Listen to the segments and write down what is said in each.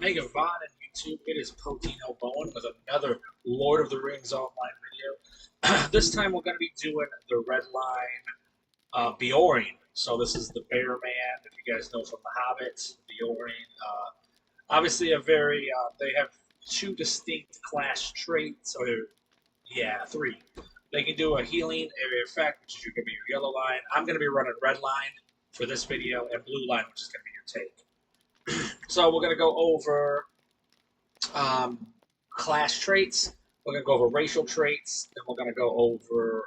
Mega Von on YouTube. It is Poteen Bowen with another Lord of the Rings online video. This time we're going to be doing the Red Line BEORNING. So this is the Bear Man, if you guys know from The Hobbit, BEORNING. Obviously, they have two distinct class traits, or yeah, three. They can do a healing area effect, which is going to be your yellow line. I'm going to be running red line for this video, and blue line, which is going to be your take. So we're going to go over class traits. We're going to go over racial traits. Then we're going to go over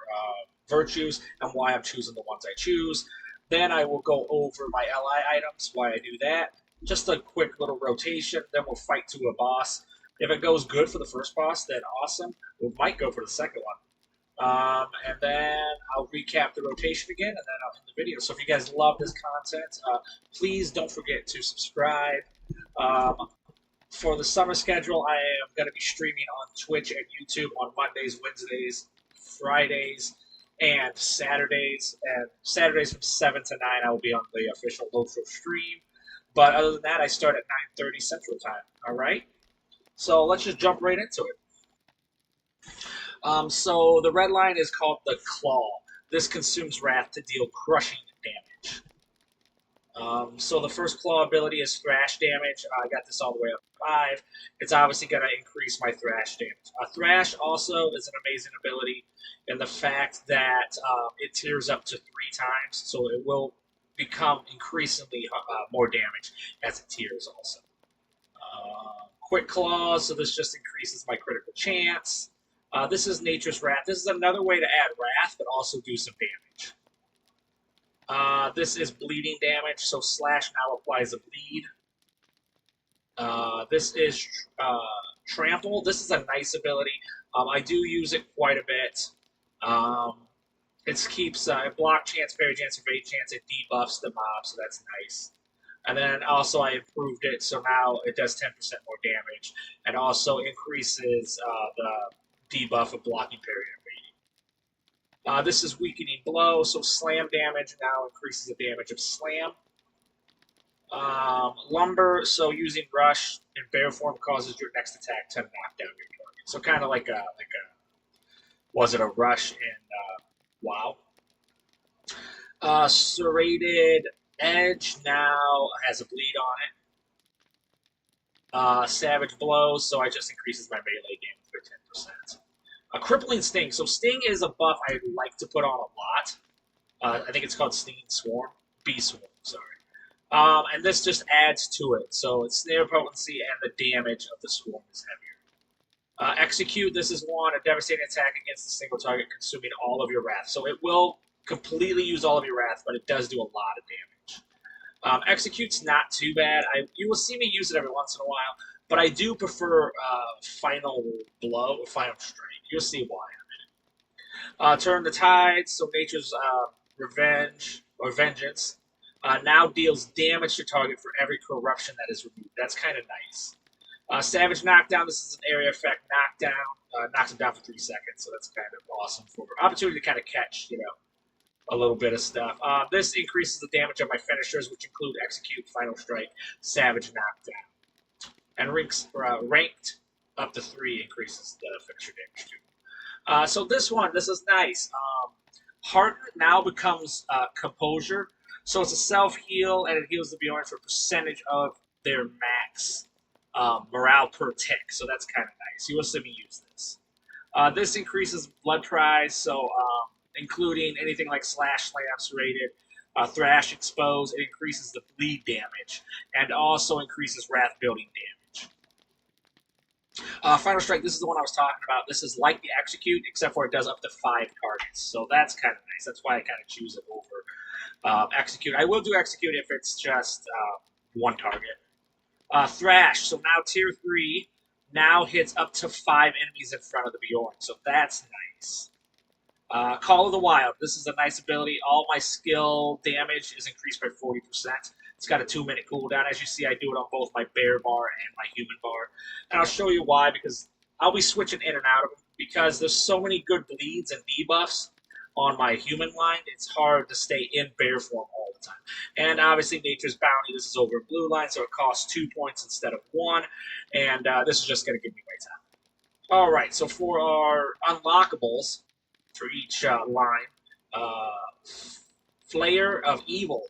virtues and why I'm choosing the ones I choose. Then I will go over my LI items, why I do that. Just a quick little rotation. Then we'll fight to a boss. If it goes good for the first boss, then awesome. We might go for the second one. And then I'll recap the rotation again, and then I'll end the video. So if you guys love this content, please don't forget to subscribe. For the summer schedule, I am going to be streaming on Twitch and YouTube on Mondays, Wednesdays, Fridays, and Saturdays. And Saturdays from 7 to 9, I will be on the official LOTRO stream. But other than that, I start at 9:30 Central Time. All right? So let's just jump right into it. So the red line is called the Claw. This consumes wrath to deal crushing damage. So the first Claw ability is Thrash damage. I got this all the way up to 5. It's obviously going to increase my Thrash damage. Thrash also is an amazing ability in the fact that it tiers up to 3 times, so it will become increasingly more damage as it tiers also. Quick Claw, so this just increases my critical chance. This is Nature's Wrath. This is another way to add Wrath, but also do some damage. This is bleeding damage, so Slash now applies a bleed. This is Trample. This is a nice ability. I do use it quite a bit. It keeps block chance, parry chance, evade chance. It debuffs the mob, so that's nice. And then also I improved it, so now it does 10% more damage, and also increases the debuff of blocking, parry, and evading. This is Weakening Blow, so Slam damage now increases the damage of Slam. Lumber, so using Rush in bear form causes your next attack to knock down your target. So kind of like a was it a Rush in WoW? Serrated Edge now has a bleed on it. Savage Blow, so I just increases my melee damage by 10%. A Crippling Sting. So Sting is a buff I like to put on a lot. I think it's called Stinging Swarm. Bee Swarm, sorry. And this just adds to it. So it's snare potency and the damage of the swarm is heavier. Execute. This is one, a devastating attack against a single target, consuming all of your wrath. So it will completely use all of your wrath, but it does do a lot of damage. Execute's not too bad. You will see me use it every once in a while, but I do prefer Final Blow or Final Strike. You'll see why in a minute. Turn the Tide, so Nature's Revenge or Vengeance now deals damage to target for every corruption that is removed. That's kind of nice. Savage Knockdown, this is an area effect knockdown. Knocks him down for 3 seconds, so that's kind of awesome for opportunity to kind of catch, a little bit of stuff. This increases the damage of my finishers, which include Execute, Final Strike, Savage Knockdown. And ranked up to 3 increases the finisher damage too. So this is nice. Heart now becomes Composure. So it's a self-heal, and it heals the Bjorn for a percentage of their max morale per tick. So that's kind of nice. You will see me use this. This increases blood prize, so including anything like Slash, Slam, Serrated, Thrash, Expose. It increases the bleed damage, and also increases wrath building damage. Final Strike, this is the one I was talking about. This is like the Execute, except for it does up to 5 targets. So that's kind of nice. That's why I kind of choose it over Execute. I will do Execute if it's just 1 target. Thrash, so now Tier 3 now hits up to 5 enemies in front of the Bjorn. So that's nice. Call of the Wild. This is a nice ability. All my skill damage is increased by 40%. It's got a 2-minute cooldown. As you see, I do it on both my bear bar and my human bar. And I'll show you why, because I'll be switching in and out of them, because there's so many good bleeds and debuffs on my human line, it's hard to stay in bear form all the time. And obviously, Nature's Bounty, this is over blue line, so it costs 2 points instead of 1. And this is just going to give me my time. All right, so for our unlockables for each line, Flayer of Evil.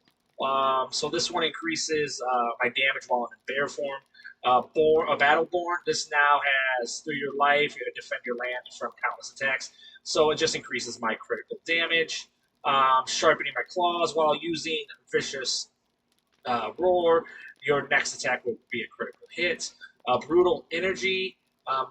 So this one increases my damage while I'm in bear form. Battleborn, this now has, through your life, you defend your land from countless attacks. So it just increases my critical damage. Sharpening my claws while using Vicious Roar. Your next attack will be a critical hit. Brutal Energy.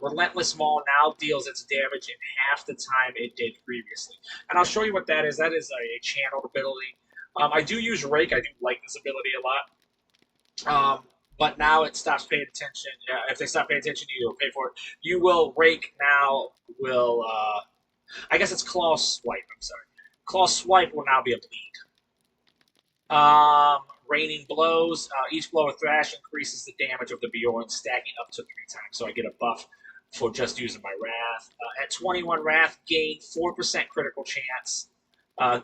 Relentless Maul now deals its damage in half the time it did previously. And I'll show you what that is. That is a channeled ability. I do use Rake. I do like this ability a lot. But now it stops paying attention. If they stop paying attention to you, you'll pay for it. You will Rake now will, I guess it's Claw Swipe, I'm sorry. Claw Swipe will now be a bleed. Raining Blows. Each blow of Thrash increases the damage of the Bjorn, stacking up to 3 times. So I get a buff for just using my Wrath. At 21 Wrath, gain 4% critical chance.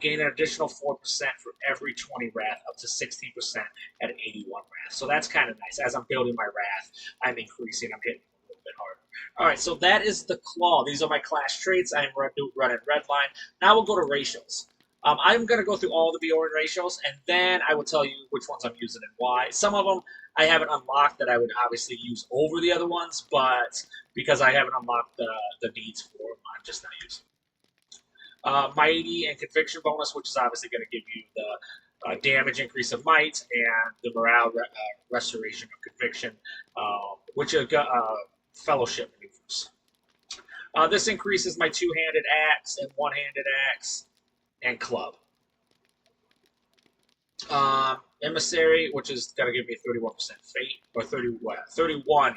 Gain an additional 4% for every 20 Wrath, up to 16% at 81 Wrath. So that's kind of nice. As I'm building my Wrath, I'm increasing. I'm hitting a little bit harder. All right, so that is the Claw. These are my class traits. I'm running Redline. Now we'll go to ratios. I'm going to go through all the Bjorn ratios, and then I will tell you which ones I'm using and why. Some of them I haven't unlocked that I would obviously use over the other ones, but because I haven't unlocked the needs for them, I'm just not using them. Mighty and Conviction bonus, which is obviously going to give you the damage increase of Might and the morale restoration of Conviction, which are Fellowship maneuvers. This increases my 2-handed axe and 1-handed axe and club. Emissary, which is going to give me 31% fate, or 31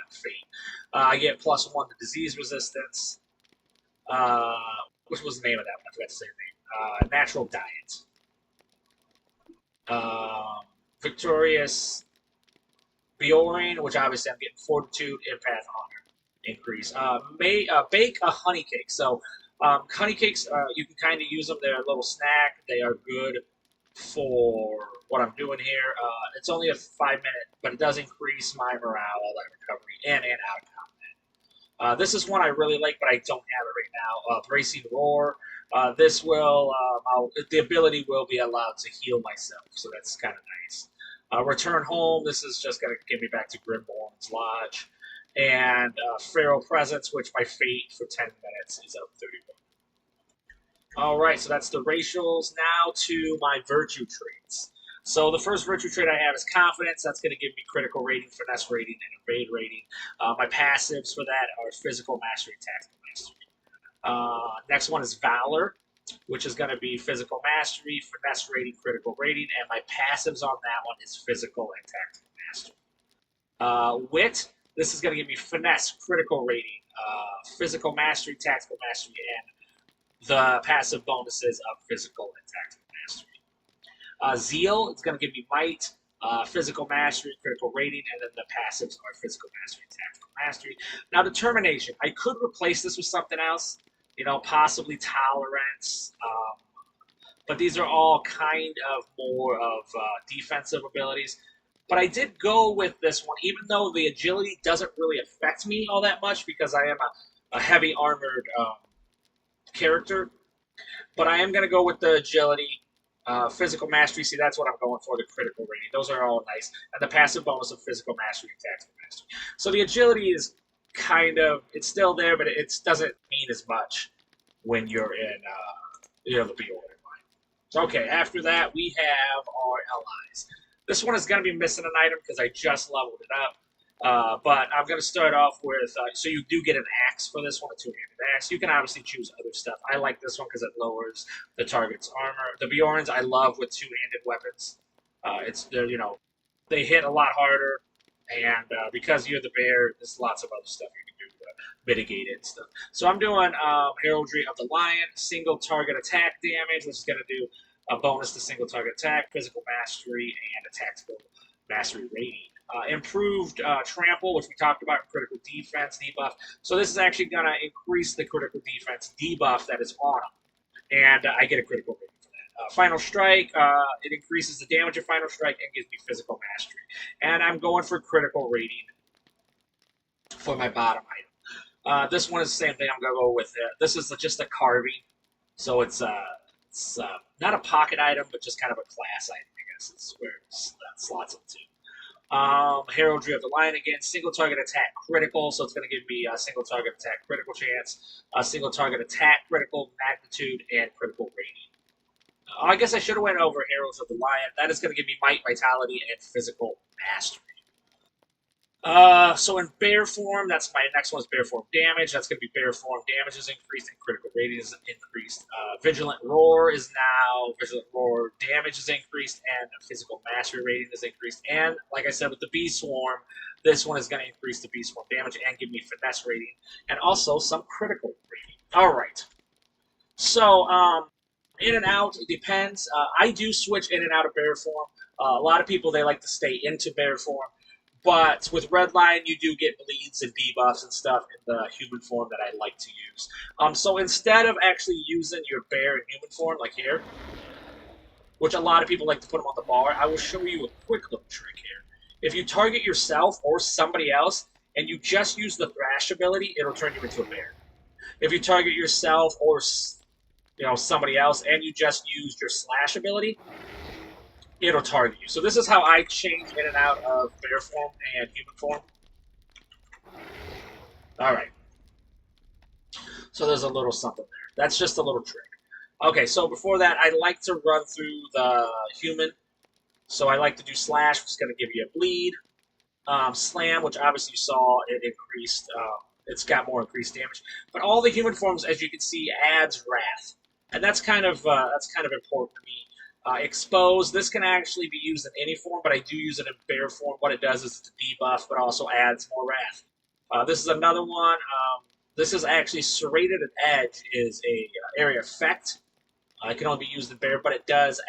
fate. I get +1 to disease resistance. Which was the name of that one? I forgot to say the name. Natural Diet. Victorious Bjorn, which obviously I'm getting Fortitude, Empath, Honor increase. Bake a honey cake. So honey cakes, you can kind of use them. They're a little snack. They are good for what I'm doing here. It's only a 5-minute, but it does increase my morale, all that recovery, in and out of combat. This is one I really like, but I don't have it right now. Bracing Roar. This will, the ability will be allowed to heal myself, so that's kind of nice. Return Home. This is just going to get me back to Grimborn's Lodge. And Feral Presence, which my fate for 10 minutes is up 31. All right, so that's the racials. Now to my virtue traits. So the first virtue trait I have is Confidence. That's going to give me critical rating, finesse rating, and evade rating. My passives for that are Physical Mastery, Tactical Mastery. Next one is Valor, which is going to be Physical Mastery, finesse rating, critical rating, and my passives on that one is Physical and Tactical Mastery. Wit. This is going to give me finesse, critical rating, physical mastery, tactical mastery, and the passive bonuses of physical and tactical mastery. Zeal, it's going to give me might, physical mastery, critical rating, and then the passives are physical mastery and tactical mastery. Now, determination. I could replace this with something else, possibly tolerance, but these are all kind of more of defensive abilities. But I did go with this one, even though the agility doesn't really affect me all that much because I am a heavy armored character. But I am going to go with the agility, physical mastery. See, that's what I'm going for, the critical rating. Those are all nice. And the passive bonus of physical mastery and tactical mastery. So the agility is kind of, it's still there, but it doesn't mean as much when you're in the Bjorn line. Okay, after that, we have our allies. This one is going to be missing an item because I just leveled it up. But I'm going to start off with, so you do get an axe for this one, a 2-handed axe. You can obviously choose other stuff. I like this one because it lowers the target's armor. The Bjorns I love with 2-handed weapons. They hit a lot harder. And because you're the bear, there's lots of other stuff you can do to mitigate it and stuff. So I'm doing Heraldry of the Lion, single target attack damage, which is going to do a bonus to single target attack, physical mastery, and a tactical mastery rating. Improved trample, which we talked about, critical defense debuff. So this is actually going to increase the critical defense debuff that is on them. and I get a critical rating for that. Final Strike, it increases the damage of Final Strike and gives me physical mastery. And I'm going for critical rating for my bottom item. This one is the same thing. I'm gonna go with it. This is just a carving, so it's not a pocket item, but just kind of a class item. I guess is where that slots into. Heraldry of the Lion again, single target attack critical, so it's going to give me a single target attack critical chance, a single target attack critical magnitude, and critical rating. I guess I should have went over Heralds of the Lion. That is going to give me might, vitality, and physical mastery. So in bear form, that's my next one is bear form damage. That's going to be bear form damage is increased and critical rating is increased. Vigilant roar is now vigilant roar damage is increased and physical mastery rating is increased. And like I said with the bee swarm, this one is going to increase the bee swarm damage and give me finesse rating and also some critical rating. All right. So in and out, it depends. I do switch in and out of bear form. A lot of people they like to stay into bear form. But with Redline, you do get bleeds and debuffs and stuff in the human form that I like to use. So instead of actually using your bear in human form, like here, which a lot of people like to put them on the bar, I will show you a quick little trick here. If you target yourself or somebody else, and you just use the Thrash ability, it'll turn you into a bear. If you target yourself or somebody else, and you just used your Slash ability, it'll target you. So this is how I change in and out of bear form and human form. All right. So there's a little something there. That's just a little trick. Okay, so before that, I like to run through the human. So I like to do Slash, which is going to give you a bleed. Slam, which obviously you saw, it increased. It's got more increased damage. But all the human forms, as you can see, adds Wrath, and that's kind of important to me. Expose, this can actually be used in any form, but I do use it in bear form. What it does is it's a debuff, but also adds more wrath. This is another one. This is actually Serrated Edge is a area effect. It can only be used in bear, but it does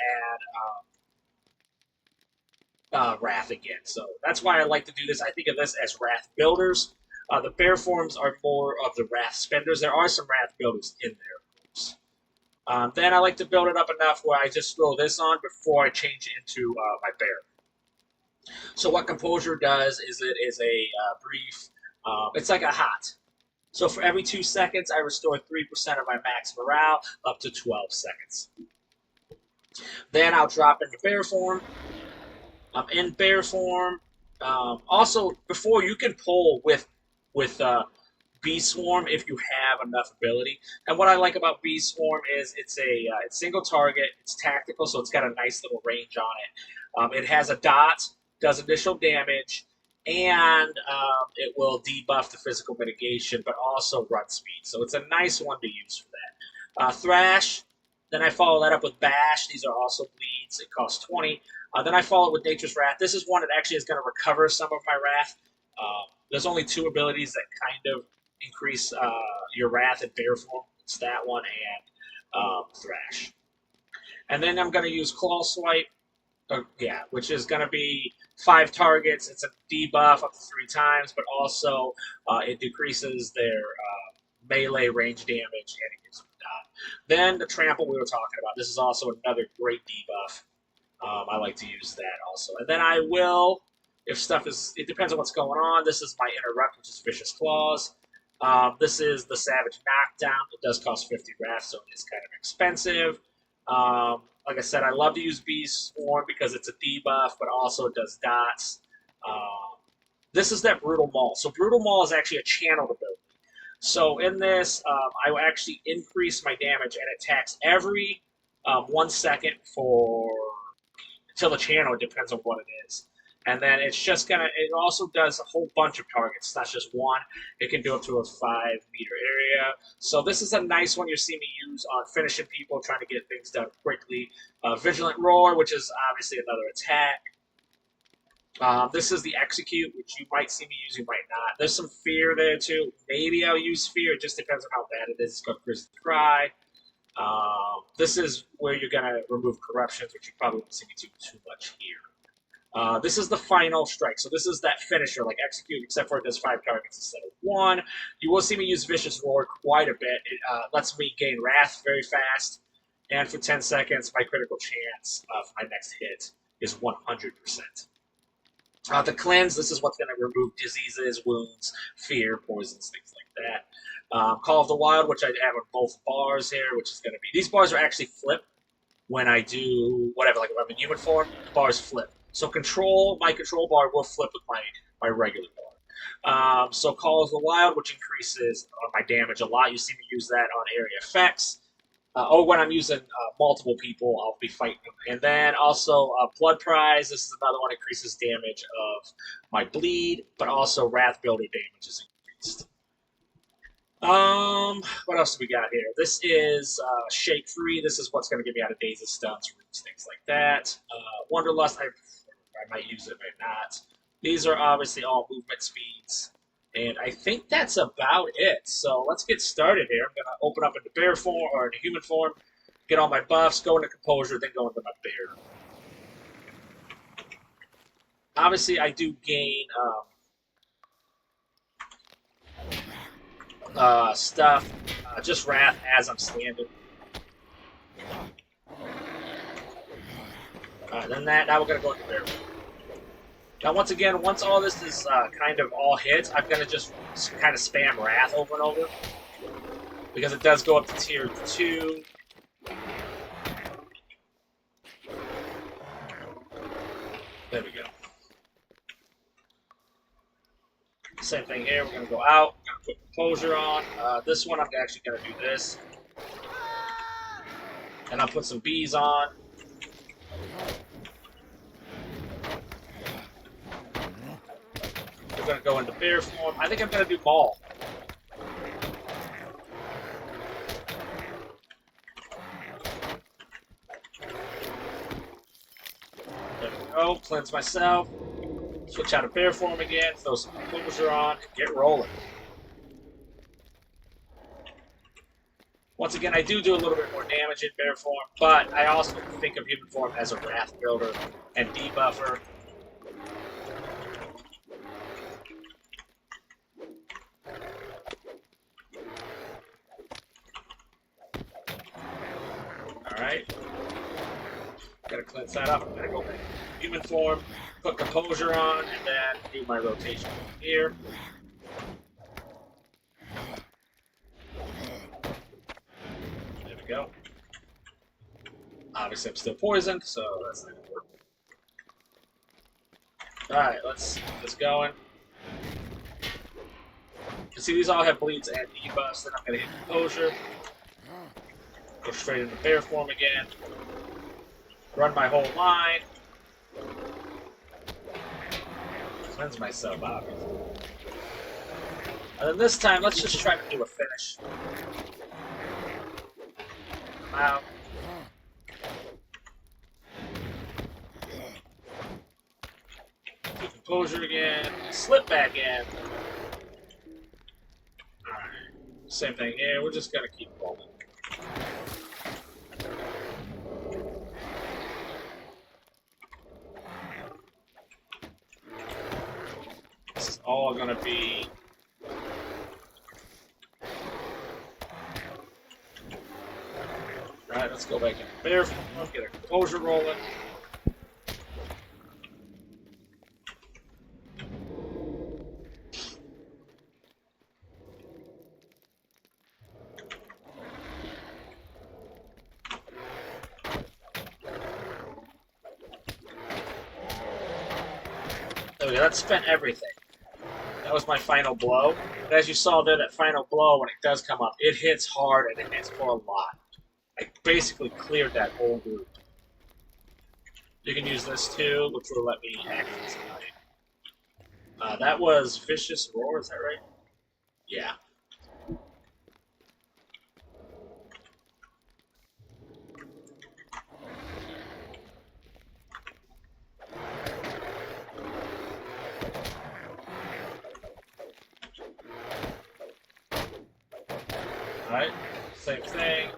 add wrath again. So that's why I like to do this. I think of this as wrath builders. The bear forms are more of the wrath spenders. There are some wrath builders in there, of course. Then I like to build it up enough where I just throw this on before I change into my bear. So what Composure does is it is a brief, it's like a hot. So for every 2 seconds, I restore 3% of my max morale up to 12 seconds. Then I'll drop into bear form. In bear form, also before you can pull with Bee Swarm if you have enough ability. And what I like about Bee Swarm is it's single target, it's tactical, so it's got a nice little range on it. It has a dot, does initial damage, and it will debuff the physical mitigation, but also run speed. So it's a nice one to use for that. Thrash, then I follow that up with Bash. These are also bleeds. It costs 20. Then I follow it with Nature's Wrath. This is one that actually is going to recover some of my Wrath. There's only 2 abilities that kind of increase your Wrath in bear form. It's that one and Thrash. And then I'm going to use Claw Swipe, which is going to be 5 targets. It's a debuff up to 3 times, but also it decreases their melee range damage and it gives them a dot. Then the Trample we were talking about. This is also another great debuff. I like to use that also. And then I will, if stuff is, it depends on what's going on. This is my Interrupt, which is Vicious Claws. This is the Savage Knockdown. It does cost 50 Wrath, so it is kind of expensive. Like I said, I love to use Bee Swarm because it's a debuff, but also it does dots. This is that Brutal Maul. So Brutal Maul is actually a channeled ability. So in this, I will actually increase my damage, and it attacks every 1 second until the channel. It depends on what it is. And then it's just gonna, it also does a whole bunch of targets. It's not just one. It can do up to a 5-meter area. So this is a nice one you see me use on finishing people, trying to get things done quickly. Vigilant Roar, which is obviously another attack. This is the Execute, which you might see me use, you might not. There's some Fear there too. Maybe I'll use Fear. It just depends on how bad it is. It's called Grizzly Cry. This is where you're going to remove corruptions, which you probably won't see me do too much here. This is the final strike. So this is that finisher, like Execute, except for it does 5 targets instead of 1. You will see me use Vicious Roar quite a bit. It lets me gain Wrath very fast. And for 10 seconds, my critical chance for my next hit is 100%. The cleanse, this is what's going to remove diseases, wounds, fear, poisons, things like that. Call of the Wild, which I have on both bars here, which is going to be... These bars are actually flipped when I do whatever, like if I'm in human form, the bars flip. So my control bar will flip with my regular bar. So Call of the Wild, which increases my damage a lot. You see me use that on area effects. Or when I'm using multiple people, I'll be fighting them. And then also Blood Prize. This is another one that increases damage of my bleed, but also Wrath Builder damage is increased. What else do we got here? This is Shake Free. This is what's going to get me out of dazes, stuns, roots, things like that. Wanderlust, I might use it, might not. These are obviously all movement speeds. And I think that's about it. So let's get started here. I'm going to open up into bear form or into human form, get all my buffs, go into composure, then go into my bear. Obviously, I do gain stuff, just wrath as I'm standing. Then now we're going to go into bear form. Now, once again, once all this is kind of all hit, I'm going to just kind of spam Wrath over and over. Because it does go up to tier 2. There we go. Same thing here. We're going to go out. We're going to put Composure on. This one, I'm actually going to do this. And I'll put some bees on. We're going to go into bear form. I think I'm going to do Maul. There we go. Cleanse myself. Switch out of bear form again. Throw some composure on. And get rolling. Once again, I do a little bit more damage in bear form, but I also think of human form as a wrath builder and debuffer. Alright. Gotta cleanse that up. I'm gonna go back to human form, put composure on, and then do my rotation here. There we go. Obviously, I'm still poisoned, so that's not gonna work. Alright, let's get this going. You see, these all have bleeds and debuffs, then I'm gonna hit composure. Go straight into bear form again. Run my whole line. Cleanse myself, obviously. And then this time, let's just try to do a finish. Wow. Do composure again. Slip back in. Alright. Same thing here. We're just gonna keep rolling. This is all gonna be right. Let's go back in bear form, get a composure rolling. There we go. That spent everything. That was my final blow. But as you saw there, that final blow, when it does come up, it hits hard and it hits for a lot. I basically cleared that whole group. You can use this too, which will let me access it. That was Vicious Roar, is that right? Yeah. Alright, same thing.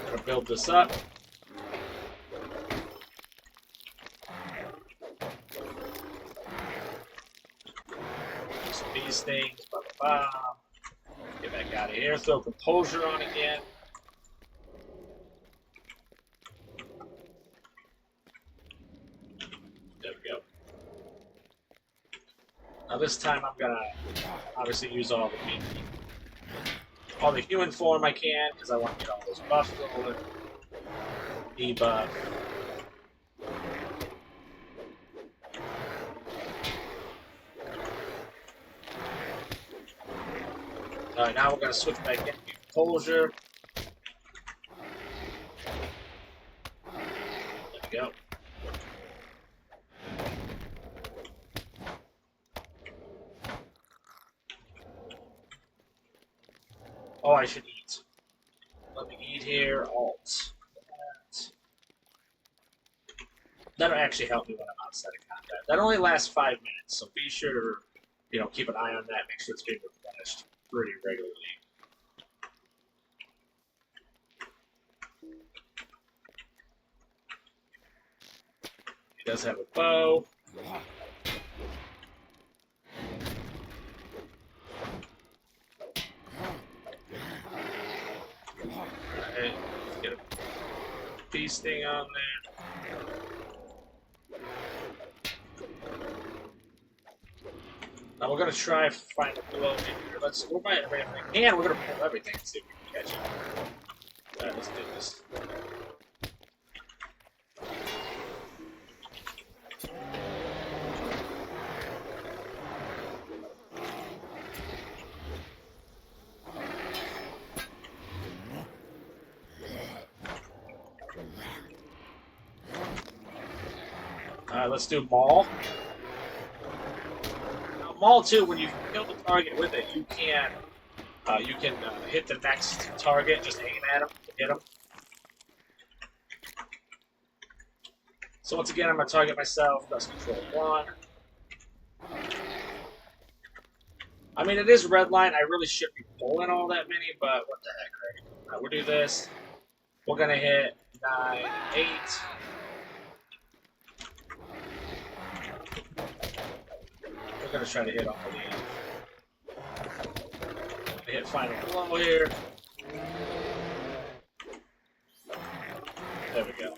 Gonna build this up. Do some bee stings, blah blah blah. Get back out of here, throw composure on again. Now this time I'm gonna obviously use all the human form I can because I want to get all those buffs rolling. Debuff. Alright, now we're gonna switch back into composure. There we go. Oh, I should eat. Let me eat here. Alt. That'll actually help me when I'm outside of combat. That only lasts 5 minutes, so be sure to, keep an eye on that. Make sure it's being replenished pretty regularly. He does have a bow. Alright, let's get a feasting on there. Now we're gonna try to find a blow in here. We're by everything. And we're gonna pull everything and see if we can catch it. Alright, let's do this. Let's do Maul. Now, Maul 2, when you kill the target with it, you can hit the next target, just aim at him to hit him. So once again, I'm going to target myself, press Control 1. I mean, it is red line. I really shouldn't be pulling all that many, but what the heck, right? Alright, we'll do this. We're going to hit 9, 8. We're going to try to hit all these. Hit final blow here. There we go.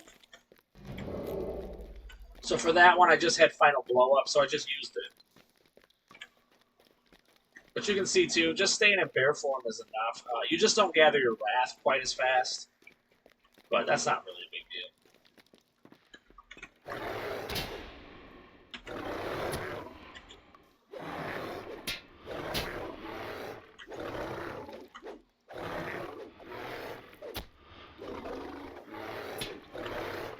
So for that one, I just had final blow up, so I just used it. But you can see too, just staying in bear form is enough. You just don't gather your wrath quite as fast, but that's not really a big deal.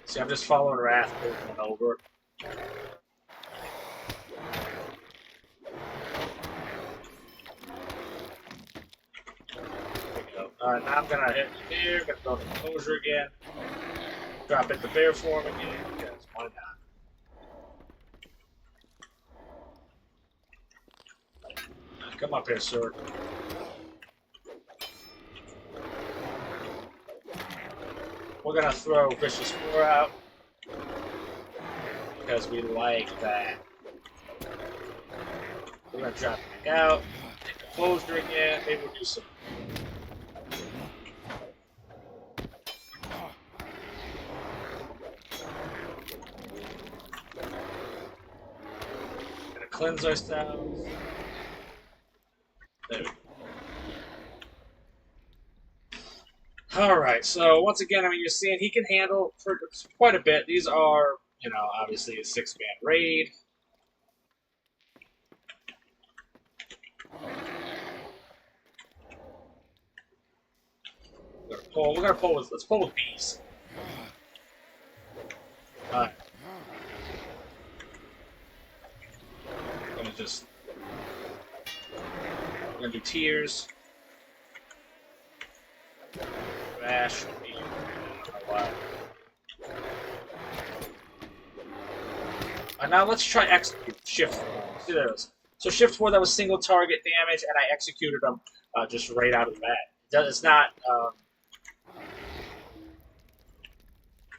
See, I'm just following Wrath over and over. There we go. Alright, now I'm gonna hit here, gonna go to Composure again. Drop into bear form again, because why not? Come up here, sword. We're gonna throw Vicious Roar out because we like that. We're gonna drop it back out, take the Composure again, maybe we'll do some. Gonna cleanse ourselves. There we go. Alright, so once again, I mean, you're seeing he can handle for quite a bit. These are, obviously a 6-man raid. We're gonna pull with, let's pull with bees. Alright. I'm gonna do tears. Bash. Now let's try execute. Shift 4. See those. So shift 4, that was single target damage, and I executed them just right out of the bat.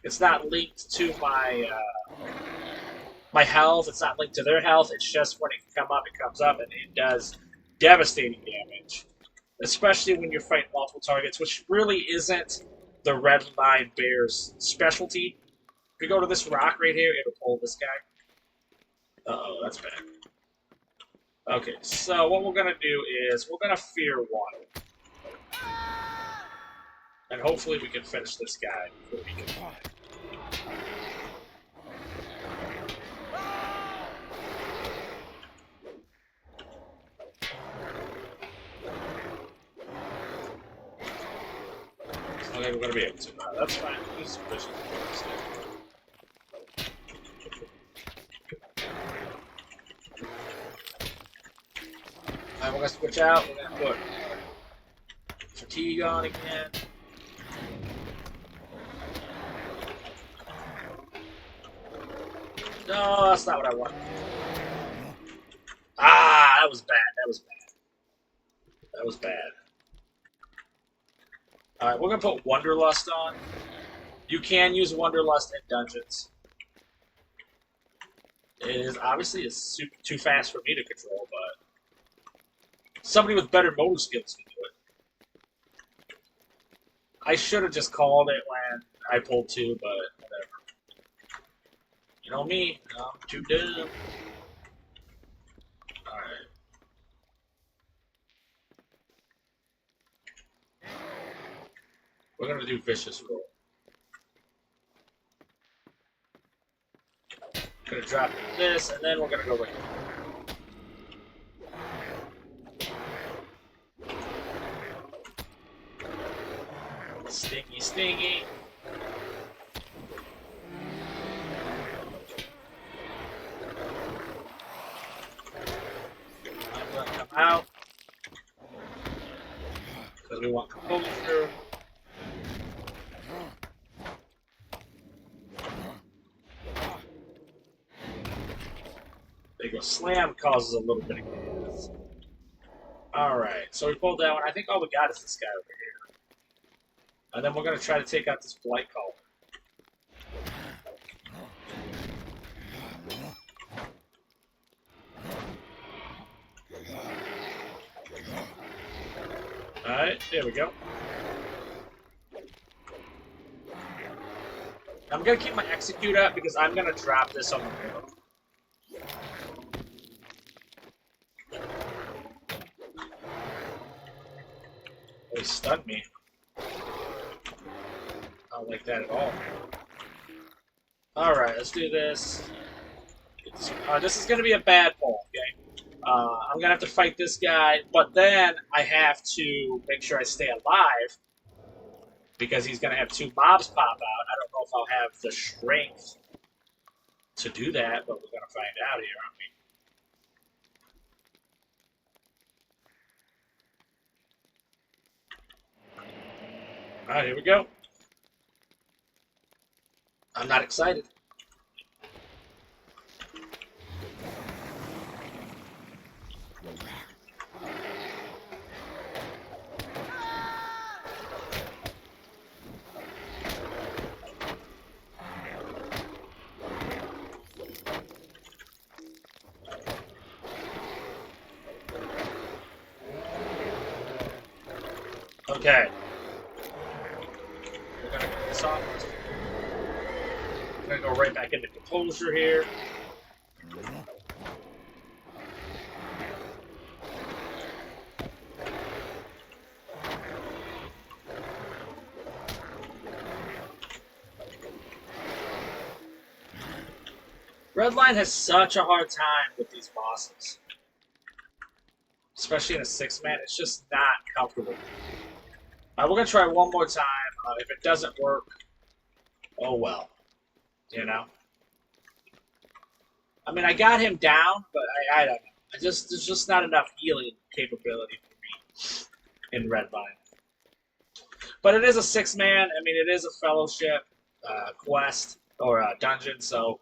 It's not linked to my health. It's not linked to their health. It's just when it can come up, it comes up, and it does devastating damage. Especially when you're fighting multiple targets, which really isn't the Red Line Bear's specialty. If you go to this rock right here, it'll pull this guy. Uh-oh, that's bad. Okay, so what we're gonna do is we're gonna fear one. And hopefully we can finish this guy before we can. Okay, we're gonna be able to. That's fine. This is sufficient. Alright, we're gonna switch out. We're gonna put fatigue on again. No, that's not what I want. Ah, that was bad. That was bad. That was bad. Alright, we're gonna put Wanderlust on. You can use Wanderlust in dungeons. It is obviously it's too fast for me to control, but somebody with better motor skills can do it. I should have just called it when I pulled 2, but whatever. You know me, I'm too dumb. Alright. We're gonna do Vicious Roll. Gonna drop this, and then we're gonna go right here. Stingy, stingy. I'm gonna come out because we want composure. There you go. Slam causes a little bit of gas. Alright, so we pulled that one. I think all we got is this guy over here. And then we're going to try to take out this Blight Call. Alright, there we go. I'm going to keep my Execute up because I'm going to drop this on the board. Oh, he stunned me. I don't like that at all. Alright, let's do this. This is going to be a bad pull, okay? I'm going to have to fight this guy, but then I have to make sure I stay alive because he's going to have 2 mobs pop out. I don't know if I'll have the strength to do that, but we're going to find out here, aren't we? Alright, here we go. I'm not excited. Okay. We're gonna get this off. We're gonna go right back into composure here. Redline has such a hard time with these bosses. Especially in a 6-man, it's just not comfortable. We're going to try one more time. If it doesn't work, oh well. You know? I mean, I got him down, but I don't know. There's just not enough healing capability for me in Redline. But it is a 6-man. I mean, it is a fellowship quest or a dungeon, so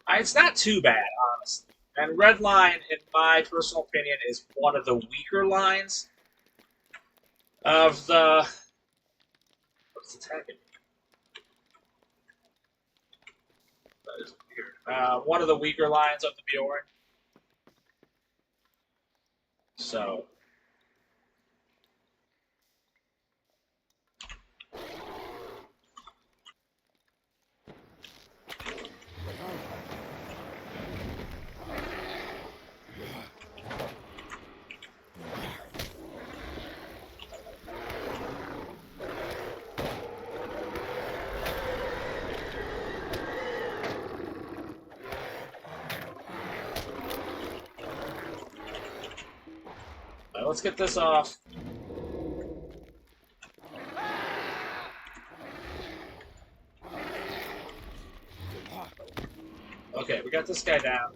it's not too bad, honestly. And Redline, in my personal opinion, is one of the weaker lines of the... What's attacking me? That is weird. One of the weaker lines of the Bjorn. So... Let's get this off. Okay, we got this guy down.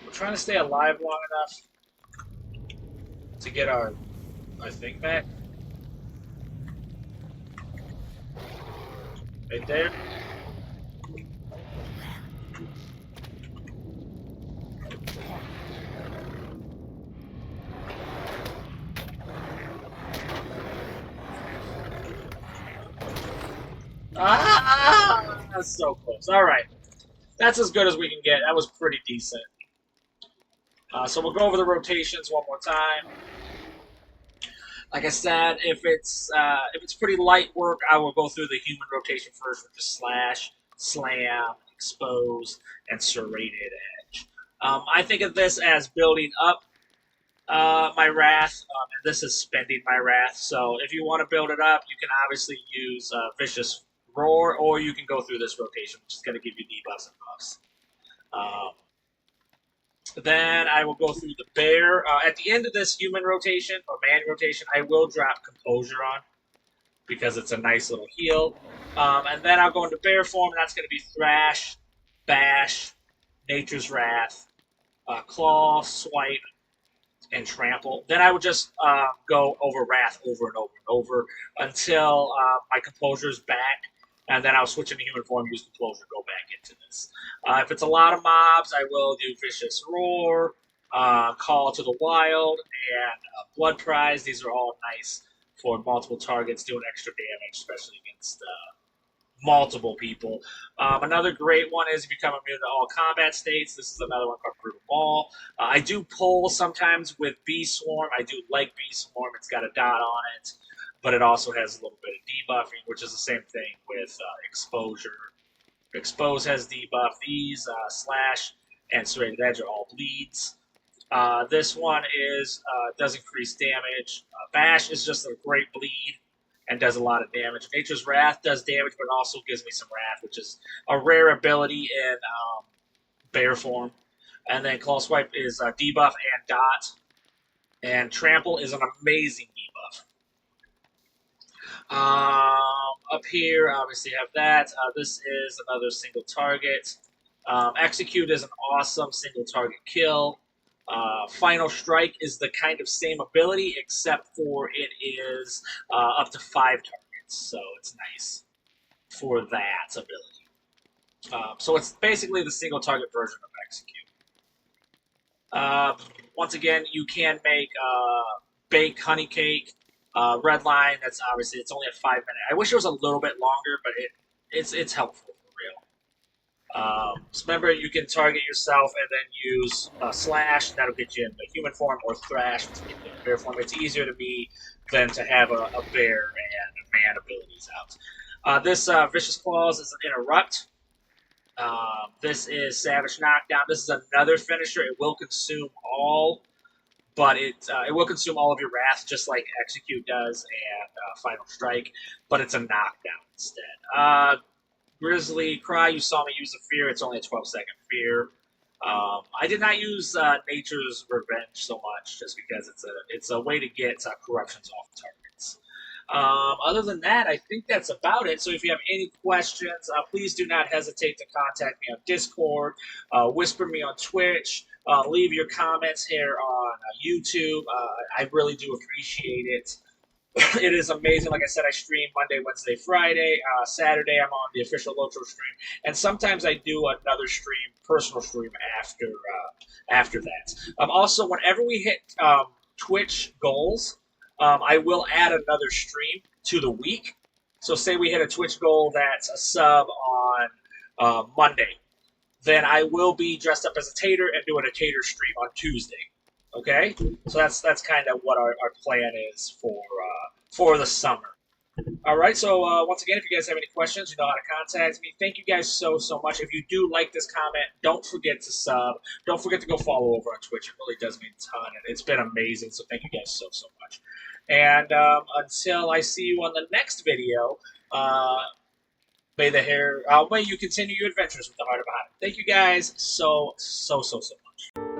We're trying to stay alive long enough to get our thing back. Right there. Ah! That's so close. All right. That's as good as we can get. That was pretty decent. So we'll go over the rotations one more time. Like I said, if it's pretty light work, I will go through the human rotation first, with just slash, slam, expose, and serrated edge. I think of this as building up my wrath, and this is spending my wrath. So if you want to build it up, you can obviously use vicious roar, or you can go through this rotation, which is going to give you debuffs and buffs. Then I will go through the bear. At the end of this human rotation or man rotation, I will drop composure on because it's a nice little heal. And then I'll go into bear form, and that's going to be thrash, bash, nature's wrath, claw, swipe, and trample. Then I would just go over wrath over and over and over until my composure is back. And then I'll switch into human form, use composure, go back into this. If it's a lot of mobs, I will do vicious roar, call to the wild, and blood prize. These are all nice for multiple targets, doing extra damage, especially against multiple people. Another great one is become immune to all combat states. This is another one called Brutal Maul. I do pull sometimes with Bee Swarm. I do like Bee Swarm. It's got a dot on it, but it also has a little bit of debuffing, which is the same thing with exposure. Expose has debuff. These slash and serrated edge are all bleeds. This one does increase damage. Bash is just a great bleed and does a lot of damage. Nature's Wrath does damage, but also gives me some Wrath, which is a rare ability in bear form. And then Claw Swipe is debuff and dot. And Trample is an amazing debuff. Up here, obviously, have that. This is another single target. Execute is an awesome single target kill. Final Strike is the kind of same ability, except for it is up to 5 targets, so it's nice for that ability. So it's basically the single target version of Execute. Once again, you can make Bake Honey Cake. Red line, that's obviously, it's only a 5 minute. I wish it was a little bit longer, but it's helpful for real. So remember, you can target yourself and then use slash. That'll get you in the human form, or thrash to get you in bear form. It's easier to me than to have a bear and man abilities out. This Vicious Claws is an interrupt. This is Savage Knockdown. This is another finisher. It will consume all, but it will consume all of your wrath, just like Execute does and Final Strike, but it's a knockdown instead. Grizzly Cry, you saw me use a fear. It's only a 12-second fear. I did not use Nature's Revenge so much, just because it's a way to get corruptions off targets. Other than that, I think that's about it. So if you have any questions, please do not hesitate to contact me on Discord, whisper me on Twitch, leave your comments here on YouTube. I really do appreciate it. It is amazing. Like I said, I stream Monday, Wednesday, Friday. Saturday, I'm on the official LOTRO stream, and sometimes I do another stream, personal stream after that. Also, whenever we hit Twitch goals, I will add another stream to the week. So, say we hit a Twitch goal that's a sub on Monday, then I will be dressed up as a tater and doing a tater stream on Tuesday. Okay, so that's kind of what our plan is for the summer. All right, so once again, if you guys have any questions, you know how to contact me. Thank you guys so much. If you do like this comment, don't forget to sub. Don't forget to go follow over on Twitch. It really does mean a ton, and it's been amazing. So thank you guys so much. And until I see you on the next video, May you continue your adventures with the heart of a hunter. Thank you guys so much.